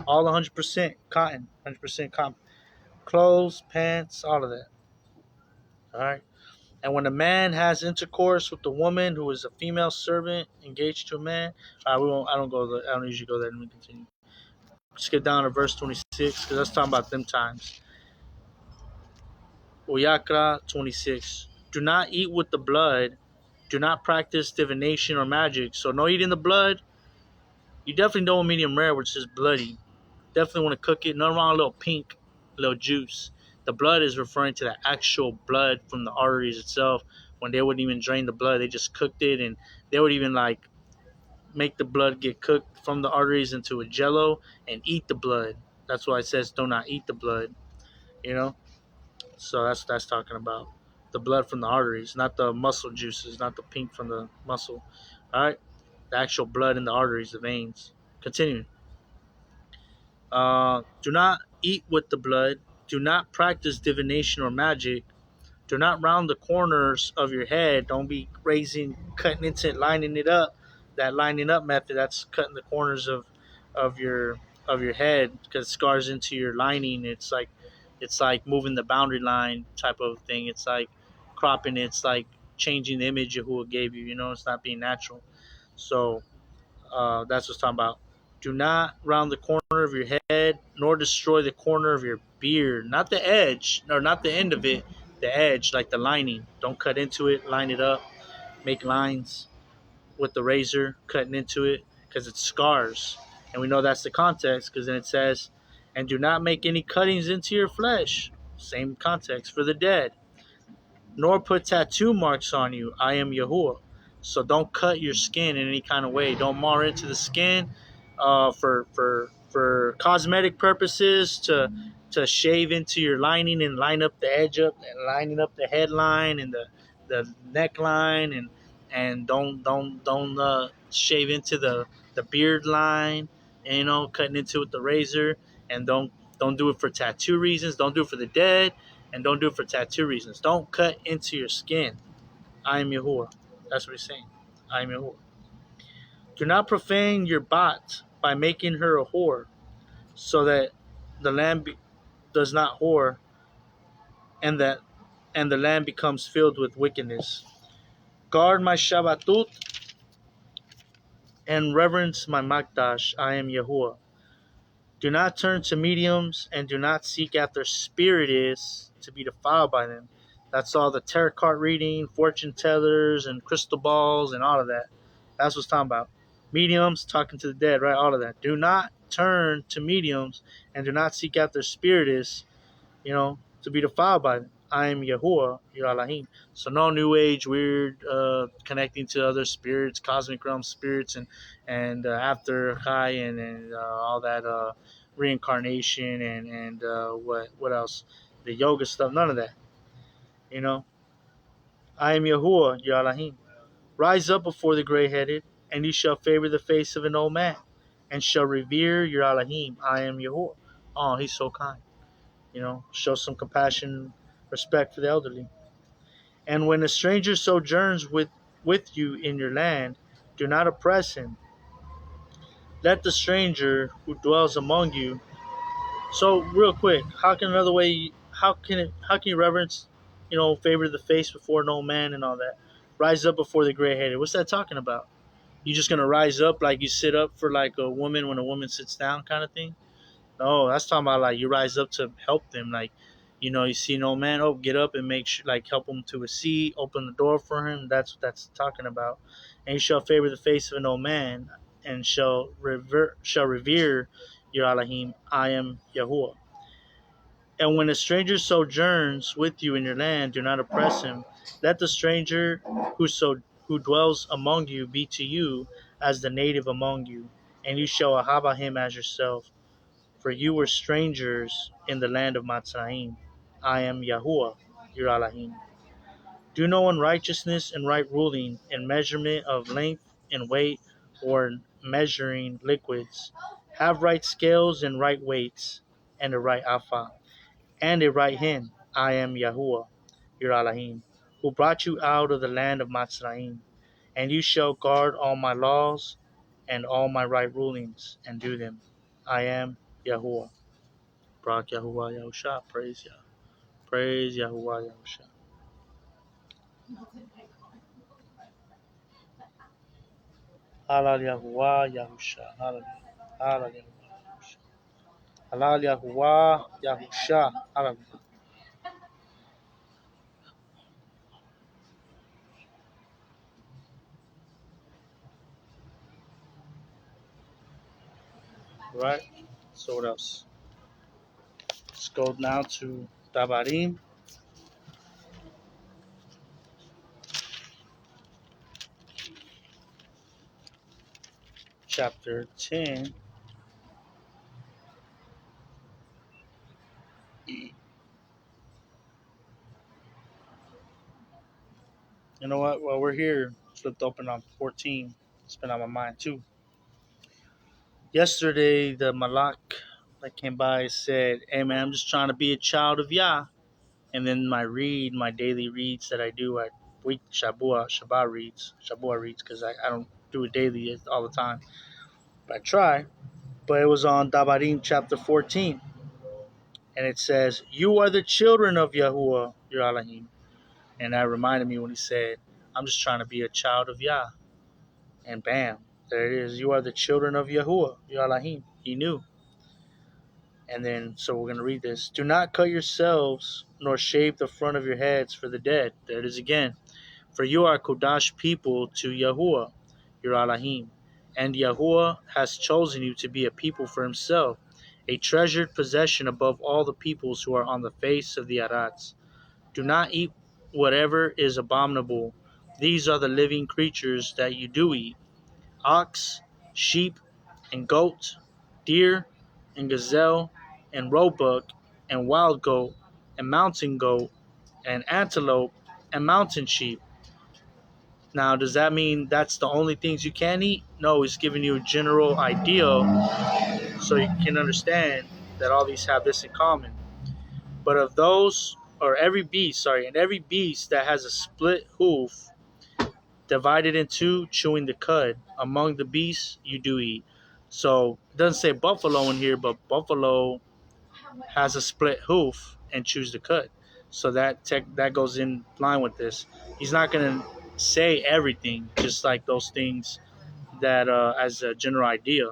All 100% cotton. 100% cotton. Clothes, pants, all of that. All right. And when a man has intercourse with a woman who is a female servant engaged to a man, we won't. I don't go there. I don't usually go there. Let me continue. Let's get down to verse 26, because that's talking about them times. Uyakra 26. Do not eat with the blood. Do not practice divination or magic. So no eating the blood. You definitely don't want medium rare, which is bloody. Definitely want to cook it. Nothing wrong with a little pink, a little juice. The blood is referring to the actual blood from the arteries itself. When they wouldn't even drain the blood, they just cooked it, and they would even like make the blood get cooked from the arteries into a jello and eat the blood. That's why it says do not eat the blood. You know, so that's talking about the blood from the arteries, not the muscle juices, not the pink from the muscle. All right, the actual blood in the arteries, the veins. Continuing. Do not eat with the blood. Do not practice divination or magic. Do not round the corners of your head. Don't be cutting into it, lining it up. That lining up method, that's cutting the corners of your head, because it scars into your lining. It's like moving the boundary line type of thing. It's like cropping it. It's like changing the image of who it gave you. It's not being natural. So that's what it's talking about. Do not round the corner of your head, nor destroy the corner of your beard. Not the edge, or not the end of it, the edge, like the lining. Don't cut into it, line it up, make lines with the razor, cutting into it, because it scars. And we know that's the context, because then it says, and do not make any cuttings into your flesh. Same context for the dead. Nor put tattoo marks on you. I am Yahuwah. So don't cut your skin in any kind of way. Don't mar into the skin for cosmetic purposes, to to shave into your lining and line up the edge up and lining up the headline and the neckline, and don't shave into the beard line, and, cutting into it with the razor. And don't do it for tattoo reasons. Don't do it for the dead, and don't do it for tattoo reasons. Don't cut into your skin. I am Yahuwah. That's what he's saying. I am Yahuwah. Do not profane your bat by making her a whore, so that the land does not whore, and the land becomes filled with wickedness. Guard my Shabbatut and reverence my Makdash. I am Yahuwah. Do not turn to mediums, and do not seek after spiritists to be defiled by them. That's all the tarot card reading, fortune tellers, and crystal balls, and all of that. That's what's talking about. Mediums, talking to the dead, right? All of that. Do not turn to mediums, and do not seek after spiritists, to be defiled by them. I am Yahuwah, your Elohim. So no new age, weird, connecting to other spirits, cosmic realm spirits, and after Chai, and all that reincarnation, and what else? The yoga stuff. None of that. I am Yahuwah, your Elohim. Rise up before the gray-headed, and you shall favor the face of an old man, and shall revere your Elohim. I am Yahuwah. Oh, he's so kind. Show some compassion, respect for the elderly. And when a stranger sojourns with you in your land, do not oppress him. Let the stranger who dwells among you. So real quick, how can you reverence, favor the face before an old man and all that? Rise up before the gray headed. What's that talking about? You just gonna rise up like you sit up for like a woman when a woman sits down kind of thing? No, that's talking about like you rise up to help them. Like, you see an old man, oh, get up and make sure, like, help him to a seat, open the door for him. That's what that's talking about. And you shall favor the face of an old man, and shall revere your Elohim. I am Yahuwah. And when a stranger sojourns with you in your land, do not oppress him. Let the stranger who dwells among you be to you as the native among you, and you shall ahava him as yourself. For you were strangers in the land of Natsarym. I am Yahuwah, your Elohim. Do no unrighteousness in right ruling, in measurement of length and weight, or in measuring liquids. Have right scales and right weights, and a right alpha, and a right hin. I am Yahuwah, your Elohim, who brought you out of the land of Natsarym. And you shall guard all my laws and all my right rulings, and do them. I am Yahuwah. BARAK YAHUAH YAHUSHA. Praise Yah. Praise YAHUAH YAHUSHA. Halal YAHUAH YAHUSHA. Hallelujah. Halal YAHUAH YAHUSHA. Halal YAHUAH YAHUSHA. Hallelujah. Right? So what else? Let's go now to Dabarim, chapter 10. You know what? Well, we're here. Flipped open on 14. It's been on my mind too. Yesterday, the Malak that came by said, "Hey man, I'm just trying to be a child of Yah." And then my daily reads that I do at week Shabat reads, because I don't do it daily all the time, but I try. But it was on Dabarim chapter 14, and it says, "You are the children of Yahuwah, your Elohim." And that reminded me when he said, "I'm just trying to be a child of Yah," and bam, there it is. You are the children of Yahuwah, your Elohim. He knew. And then, so we're going to read this. Do not cut yourselves, nor shave the front of your heads for the dead. There it is again. For you are a Kodash people to Yahuwah, your Elohim. And Yahuwah has chosen you to be a people for himself, a treasured possession above all the peoples who are on the face of the Arats. Do not eat whatever is abominable. These are the living creatures that you do eat: ox, sheep, and goat, deer, and gazelle, and roebuck, and wild goat and mountain goat and antelope and mountain sheep. Now, does that mean that's the only things you can eat? No, it's giving you a general idea so you can understand that all these have this in common. But of those, or every beast, sorry, and every beast that has a split hoof divided in two, chewing the cud, among the beasts you do eat. So it doesn't say buffalo in here, but buffalo has a split hoof and chews the cud. So that goes in line with this. He's not going to say everything, just like those things that as a general idea.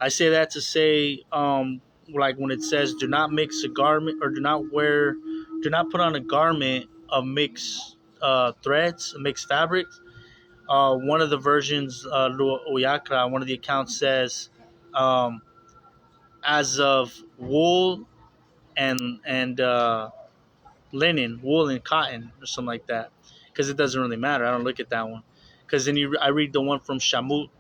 I say that to say, like when it says, "Do not mix a garment," or do not put on a garment of mixed threads, mixed fabrics. One of the versions, Uyakra, one of the accounts says, um, as of wool and linen, wool and cotton, or something like that, because it doesn't really matter. I don't look at that one, because then I read the one from Shamut.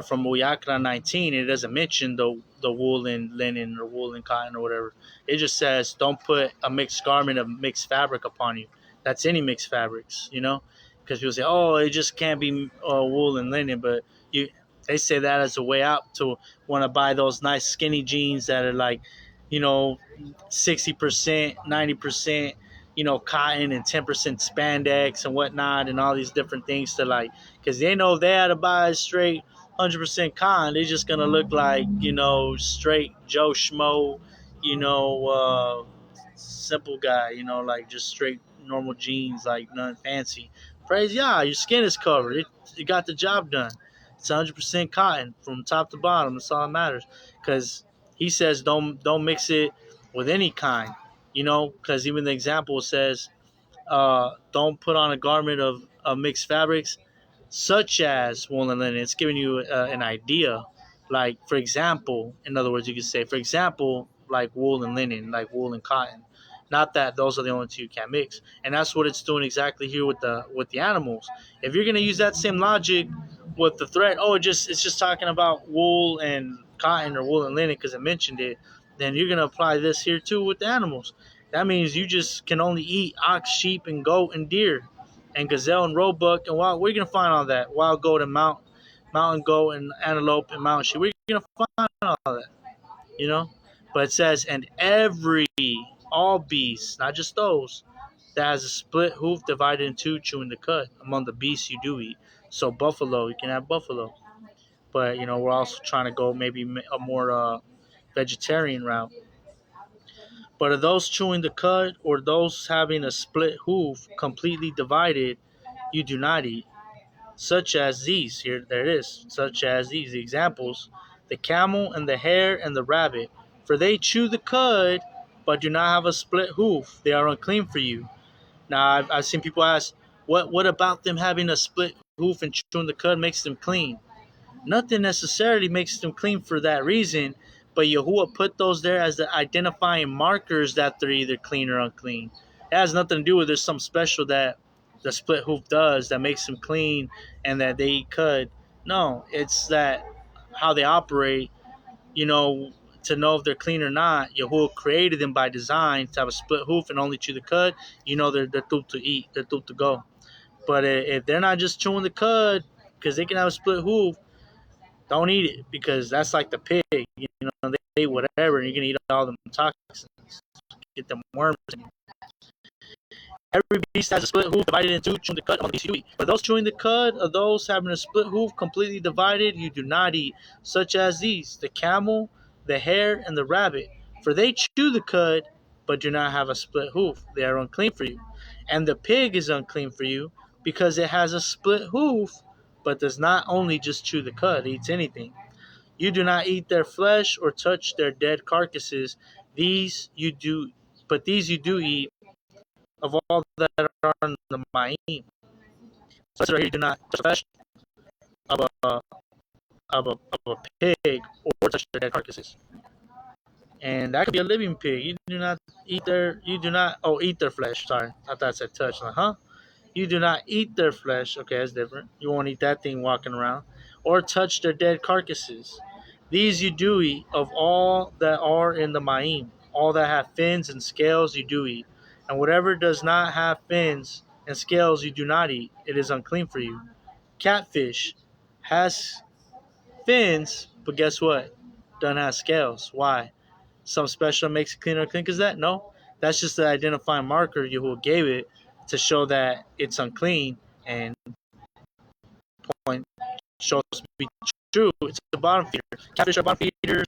From Uyakra 19, it doesn't mention the wool and linen or wool and cotton or whatever. It just says don't put a mixed garment of mixed fabric upon you. That's any mixed fabrics, because people say, oh, it just can't be wool and linen, but you they say that as a way out to want to buy those nice skinny jeans that are like, you know, 60%, 90%, cotton and 10% spandex and whatnot and all these different things to like, because they know they had to buy straight 100% cotton. They're just gonna look like straight Joe Schmo, simple guy. Like just straight normal jeans, like nothing fancy. Praise Yah, your skin is covered. It got the job done. It's 100% cotton from top to bottom. That's all that matters. Because he says don't mix it with any kind. Because even the example says don't put on a garment of mixed fabrics such as wool and linen. It's giving you an idea. Like, for example, in other words, you could say, for example, like wool and linen, like wool and cotton. Not that those are the only two you can't mix. And that's what it's doing exactly here with the animals. If you're gonna use that same logic with the thread, it's just talking about wool and cotton or wool and linen because it mentioned it, then you're gonna apply this here too with the animals. That means you just can only eat ox, sheep, and goat and deer and gazelle and roebuck and wild. Where are you gonna find all that? Wild goat and mountain goat and antelope and mountain sheep. Where are you gonna find all that? You know. But it says, and all beasts, not just those, that has a split hoof divided in two, chewing the cud among the beasts you do eat. So buffalo, you can have buffalo. But we're also trying to go maybe a more vegetarian route. But of those chewing the cud or those having a split hoof completely divided, you do not eat. Such as these, here, there it is, such as these, the examples, the camel and the hare and the rabbit. For they chew the cud, but do not have a split hoof. They are unclean for you. Now, I've seen people ask, what about them having a split hoof and chewing the cud makes them clean? Nothing necessarily makes them clean for that reason, but Yahuwah put those there as the identifying markers that they're either clean or unclean. It has nothing to do with there's some special that the split hoof does that makes them clean and that they eat cud. No, it's that how they operate, to know if they're clean or not. Yahuwah created them by design to have a split hoof and only chew the cud. They're through to eat, they're through to go. But if they're not just chewing the cud, because they can have a split hoof, don't eat it because that's like the pig. They eat whatever, and you're gonna eat all the toxins, get them worms. Every beast has a split hoof divided in two, chewing the cud among the beasts you eat. But those chewing the cud of those having a split hoof completely divided, you do not eat, such as these: the camel, the hare, and the rabbit. For they chew the cud, but do not have a split hoof. They are unclean for you. And the pig is unclean for you, because it has a split hoof, but does not only just chew the cud, it eats anything. You do not eat their flesh or touch their dead carcasses. These you do, but these you do eat of all that are in the ma'im. So right here, you do not touch the flesh of a pig or touch their dead carcasses. And that could be a living pig. You do not eat their flesh. Sorry, I thought I said touch. You do not eat their flesh. Okay, that's different. You won't eat that thing walking around. Or touch their dead carcasses. These you do eat of all that are in the ma'im. All that have fins and scales you do eat. And whatever does not have fins and scales you do not eat. It is unclean for you. Catfish has fins, but guess what? Doesn't have scales. Why? Some special makes it clean or unclean because that? No. That's just the identifying marker Yahuwah gave it to show that it's unclean and point shows to be true. It's a bottom feeder. Catfish are bottom feeders.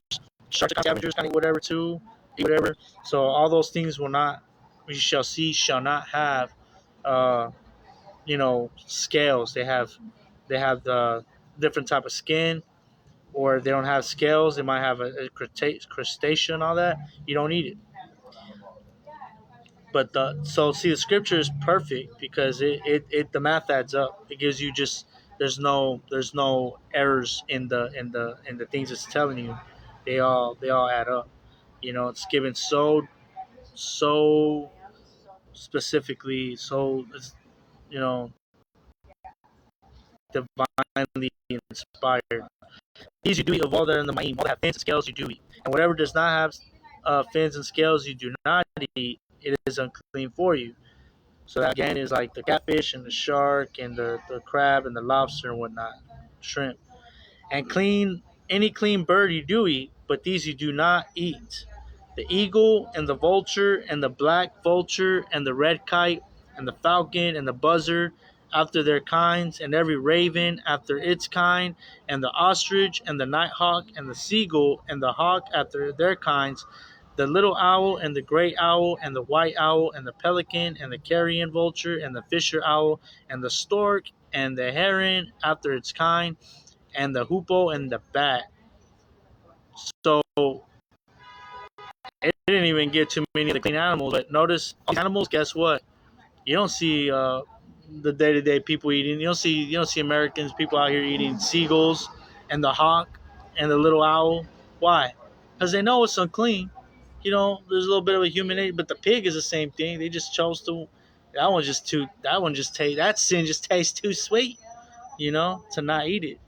Sharks are scavengers, kind of whatever too. Eat whatever. So all those things will not, we shall see, shall not have, uh, scales. They have the different type of skin, or they don't have scales. They might have a crustacean and all that. You don't eat it. But the scripture is perfect because the math adds up. It gives you just there's no errors in the things it's telling you. They all add up. It's given so specifically, so you know divinely inspired. These you do eat of all that are in the ma'im, all that have fins and scales you do eat, and whatever does not have fins and scales you do not eat. It is unclean for you. So that again is like the catfish and the shark and the crab and the lobster and whatnot, shrimp. And any clean bird you do eat, but these you do not eat. The eagle and the vulture and the black vulture and the red kite and the falcon and the buzzard after their kinds, and every raven after its kind, and the ostrich and the nighthawk and the seagull and the hawk after their kinds, the little owl and the great owl and the white owl and the pelican and the carrion vulture and the fisher owl and the stork and the heron after its kind, and the hoopoe and the bat. So it didn't even get too many of the clean animals. But notice all these animals. Guess what? You don't see the day-to-day people eating. You don't see Americans people out here eating seagulls and the hawk and the little owl. Why? Because they know it's unclean. There's a little bit of a human nature, but the pig is the same thing. They just chose to. That sin just tastes too sweet. To not eat it.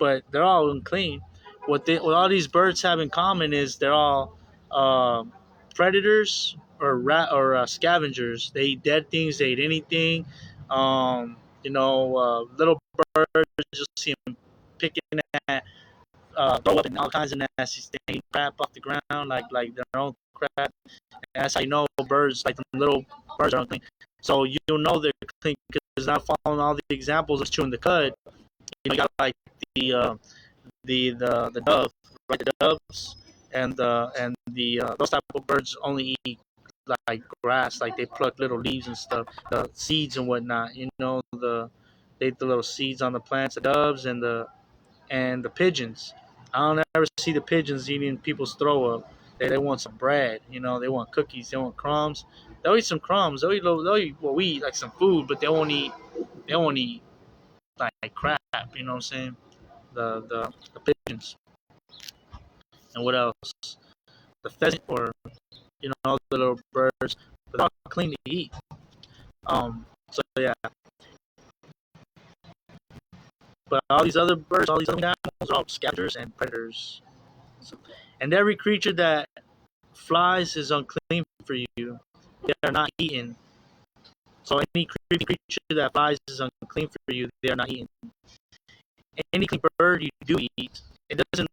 But they're all unclean. What all these birds have in common is they're all uh, predators or scavengers. They eat dead things. They eat anything. Little birds, you'll see them picking at, throw up and all kinds of nasty things, crap off the ground like their own crap. And that's how you know birds, like the little birds, are unclean. So you'll know they're clean because not following all the examples of chewing the cud. You got like the dove, right? The doves and the those type of birds only eat like grass, like they pluck little leaves and stuff, the seeds and whatnot. They eat the little seeds on the plants. The doves and the pigeons. I don't ever see the pigeons eating people's throw up. They want some bread. They want cookies. They want crumbs. They'll eat some crumbs. They'll eat what we eat, like some food, but they won't eat like crap. You know what I'm saying? The pigeons. And what else? The pheasant, or all the little birds, but they're all clean to eat. So yeah, but all these other birds, all these other animals are all scavengers and predators. So, and every creature that flies is unclean for you. They are not eaten. So any creepy creature that flies is unclean for you. They are not eaten. Any clean bird you do eat. It doesn't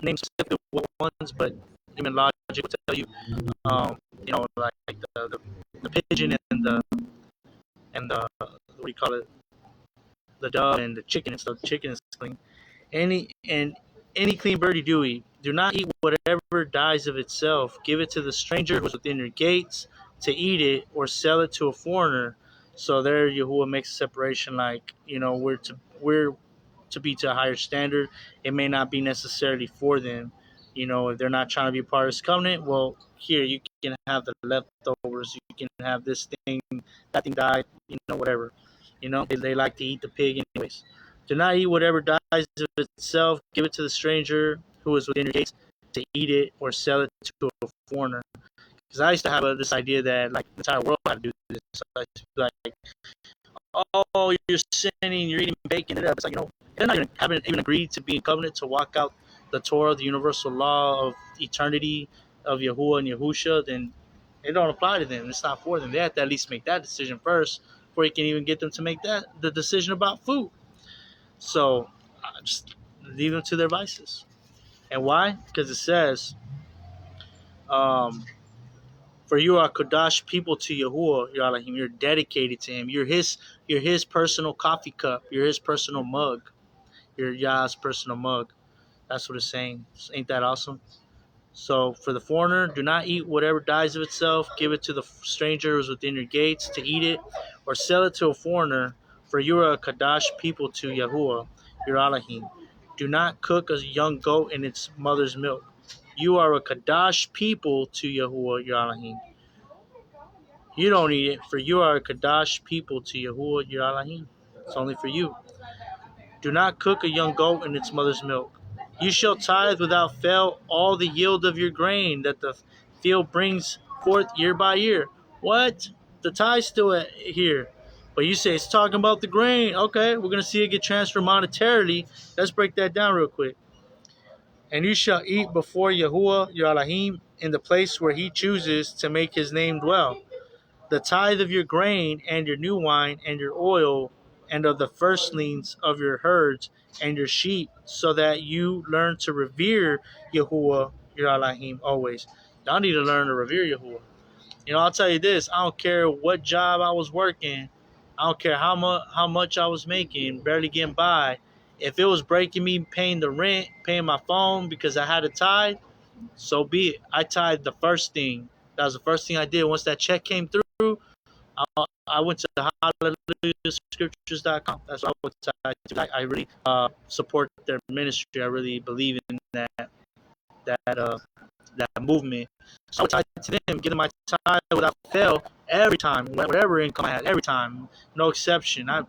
name specifically what ones, but human logic will tell you. Like the pigeon and the what do you call it? The dove and the chicken and stuff. The chicken is clean. Any clean bird you do eat. Do not eat whatever dies of itself. Give it to the stranger who is within your gates to eat it, or sell it to a foreigner. So there, Yahuwah makes a separation. Like we're to be to a higher standard. It may not be necessarily for them. If they're not trying to be part of this covenant, well, here you can have the leftovers. You can have this thing, that thing died, whatever. They like to eat the pig anyways. Do not eat whatever dies of itself. Give it to the stranger who is within your gates to eat it, or sell it to a foreigner. Because I used to have this idea that like the entire world had to do this. So I used to be like, you're sinning, you're eating bacon. It's like, they're not haven't even agreed to be in covenant to walk out the Torah, the universal law of eternity of Yahuwah and Yahusha, then it don't apply to them. It's not for them. They have to at least make that decision first before you can even get them to make the decision about food. So just leave them to their vices. And why? Because it says, um, for you are Kodash people to Yahuwah, your Elohim. You're dedicated to him. You're his personal coffee cup. You're his personal mug. You're Yah's personal mug. That's what it's saying. Ain't that awesome? So for the foreigner, do not eat whatever dies of itself. Give it to the stranger who is within your gates to eat it, or sell it to a foreigner. For you are a Kadash people to Yahuwah, your Elohim. Do not cook a young goat in its mother's milk. You are a Kadash people to Yahuwah, your Elohim. You don't eat it, for you are a Kadash people to Yahuwah, your Elohim. It's only for you. Do not cook a young goat in its mother's milk. You shall tithe without fail all the yield of your grain that the field brings forth year by year. What? The tithe's still here. But you say it's talking about the grain. Okay, we're going to see it get transferred monetarily. Let's break that down real quick. And you shall eat before Yahuwah, your Elohim, in the place where he chooses to make his name dwell. The tithe of your grain and your new wine and your oil and of the firstlings of your herds and your sheep, so that you learn to revere Yahuwah, your Elohim, always. Y'all need to learn to revere Yahuwah. You know, I'll tell you this. I don't care what job I was working. I don't care how much I was making, barely getting by. If it was breaking me paying the rent, paying my phone because I had a tithe, so be it. I tithed the first thing. That was the first thing I did. Once that check came through, I went to hallelujahscriptures.com. That's what I went to. I really support their ministry. I really believe in that movement. So I would tie to them, getting my tithe without fail every time, whatever income I had, every time, no exception. I'd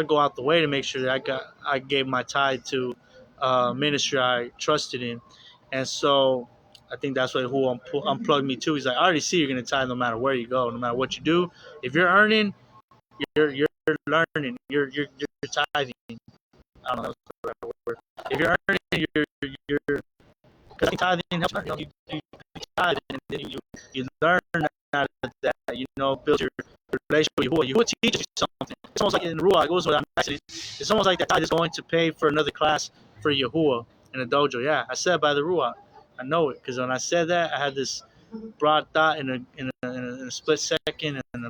go out the way to make sure that I gave my tithe to ministry I trusted in, and so I think that's what who unplugged me too. He's like, I already see you're gonna tithe no matter where you go, no matter what you do. If you're earning, you're learning, you're tithing. I don't know the right word. If you're earning, you're because tithing helps. You tithe and then you learn out of that. Build your relationship with Yahuwah. Yahuwah teaches you something. It's almost like in the Ruach. It goes with it's almost like that tithe is going to pay for another class for Yahuwah in the dojo. Yeah, I said by the Ruach. I know it because when I said that, I had this broad thought in a split second and a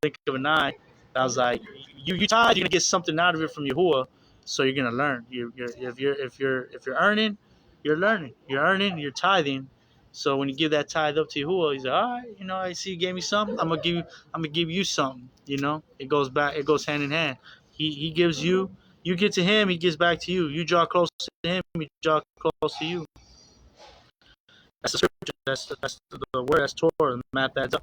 blink of an eye. I was like, you tithe, you're gonna get something out of it from Yahuwah, so you're gonna learn. If you're earning, you're learning. You're earning, you're tithing. So when you give that tithe up to Yahuwah, he's like, all right, I see you gave me something. I'm gonna give you something. It goes back. It goes hand in hand. He gives you, you get to him, he gives back to you. You draw close to him, he draw close to you. That's the scripture. That's the word. That's Torah. The math adds up.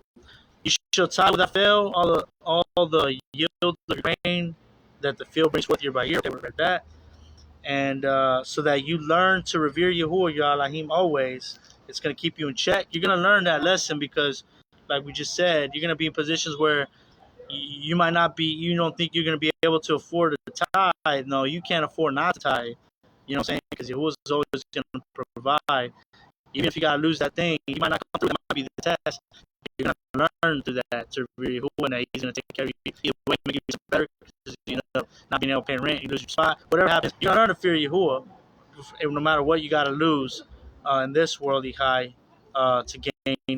You shall tithe without fail all the yield of grain that the field brings forth year by year. They read that, and so that you learn to revere Yahuwah, your Elohim, always. It's going to keep you in check. You're going to learn that lesson because, like we just said, you're going to be in positions where you might not be. You don't think you're going to be able to afford to tithe. No, you can't afford not to tithe. You know what I'm saying? Because Yahuwah is always going to provide. Even if you gotta lose that thing, you might not come through. That might be the test. You're gonna learn through that to revere Yahuwah, and that he's gonna take care of you. Either way, make you better. Because you end up not being able to pay rent, you lose your spot. Whatever happens, you're gonna learn to fear Yahuwah, no matter what you gotta lose in this worldly high to gain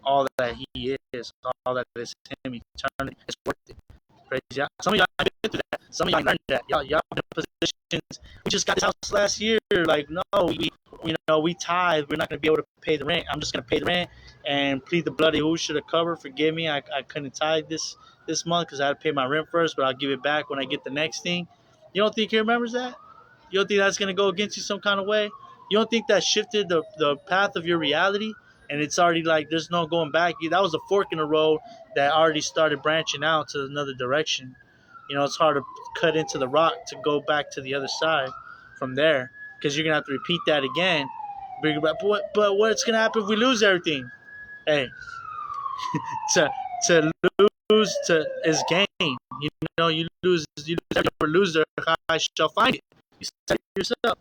all that he is, all that is him eternally. It's worth it. Crazy. Some of y'all have been through that. Some of y'all learned that. Y'all been in positions. We just got this house last year. Like, no, we tithe. We're not going to be able to pay the rent. I'm just going to pay the rent and plead the blood of YAHUSHA to cover. Forgive me. I couldn't tithe this month because I had to pay my rent first, but I'll give it back when I get the next thing. You don't think he remembers that? You don't think that's going to go against you some kind of way? You don't think that shifted the path of your reality? And it's already like there's no going back. That was a fork in the road that already started branching out to another direction. It's hard to cut into the rock to go back to the other side from there because you're going to have to repeat that again. But what's going to happen if we lose everything? Hey, to lose is gain. You lose everything. For loser, I shall find it. You said it yourself.